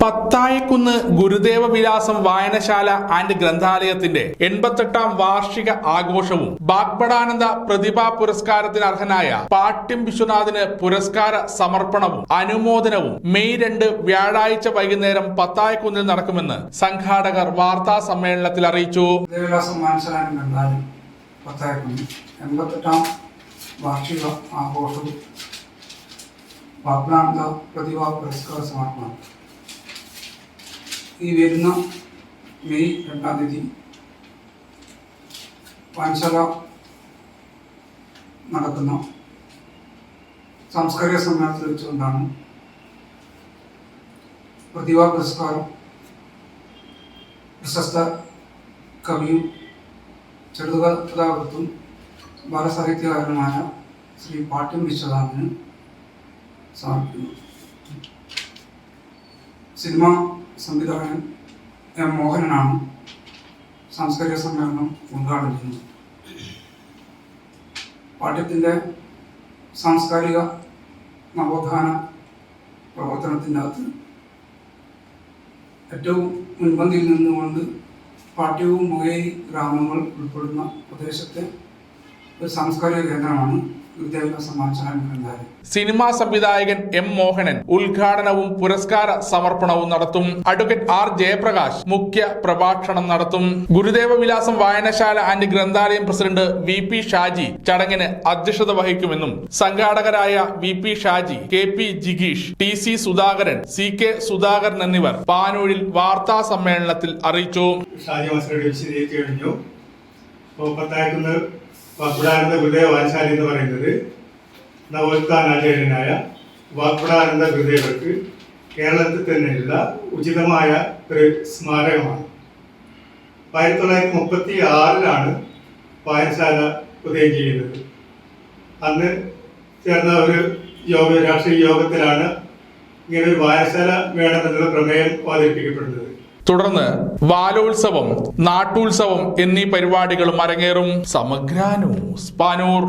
Pathayakkunnu Gurudeva Vilasam Vayanashala and ഗ്രന്ഥാലയത്തിന്റെ 88ാം വാർഷിക ആഘോഷവും ബാഗ്ബടാനന്ദ പ്രതിഭാ പുരസ്കാരത്തിന് അർഹനായ പാട്യം വിശ്വനാഥിന് പുരസ്കാര സമർപ്പണവും അനുമോദനവും മെയ് 2 വ്യാഴാഴ്ച വൈകുന്നേരം പത്തായക്കുന്നിൽ നടക്കുമെന്ന് സംഘാടകർ വാർത്താ സമ്മേളനത്തിൽ അറിയിച്ചു. വാർഷിക ആഘോഷവും ബാഗ്ബടാനന്ദ പ്രതിഭാ പുരസ്കാര സമർപ്പണം ഈ വരുന്ന മെയ് 2-ാം തീയതി വായനശാല നടക്കുന്ന സാംസ്കാരിക സമ്മേളനത്തിൽ വെച്ചുകൊണ്ടാണ് പ്രതിഭാ പുരസ്കാരം പ്രശസ്ത കവിയും ചെറുകഥാകൃത്തും ബാലസാഹിത്യകാരനുമായ ശ്രീ പാട്യം വിശ്വനാഥിന് സമർപ്പിക്കുന്നു. സിനിമ സംവിധായകൻ എം മോഹനനാണ് സാംസ്കാരിക സമ്മേളനം ഉദ്ഘാടനം ചെയ്യുന്നത്. പാട്യത്തിൻ്റെ സാംസ്കാരിക നവോത്ഥാന പ്രവർത്തനത്തിൻ്റെ അകത്ത് ഏറ്റവും മുൻപന്തിയിൽ നിന്നുകൊണ്ട് പാട്യവും മൊകേരി ഗ്രാമങ്ങൾ ഉൾപ്പെടുന്ന പ്രദേശത്തെ ഒരു സാംസ്കാരിക കേന്ദ്രമാണ് സിനിമാ സംവിധായകൻ എം മോഹനൻ ഉദ്ഘാടനവും പുരസ്കാര സമർപ്പണവും നടത്തും. അഡ്വക്കേറ്റ് ആർ ജയപ്രകാശ് മുഖ്യ പ്രഭാഷണം നടത്തും. Gurudeva Vilasam Vayanashala and Granthalayam president V P Shaji ചടങ്ങിന് അധ്യക്ഷത വഹിക്കുമെന്നും സംഘാടകരായ V P Shaji, K P ജിഗീഷ്, T C Sudhakaran, C K Sudhakaran എന്നിവർ പാനൂരിൽ വാർത്താ സമ്മേളനത്തിൽ അറിയിച്ചു. ബാഗ്ബടാനന്ദ ഗുരുദേവ വായനശാല എന്ന് പറയുന്നത് നവോത്ഥാനാചാര്യനായ ബാഗ്ബടാനന്ദ ഗുരുദേവർക്ക് കേരളത്തിൽ തന്നെയുള്ള ഉചിതമായ ഒരു സ്മാരകമാണ്. 1936 വായനശാല ഉദയം ചെയ്യുന്നത്. അന്ന് ചേർന്ന ഒരു രാഷ്ട്രീയ യോഗത്തിലാണ് ഇങ്ങനെ ഒരു വായനശാല വേണമെന്നുള്ള പ്രമേയം അവതരിപ്പിക്കപ്പെടുന്നത്. തുടർന്ന് ബാലോത്സവം, നാട്ടുത്സവം എന്നീ പരിപാടികളും അരങ്ങേറും. സമഗ്ര ന്യൂസ്, പാനൂർ.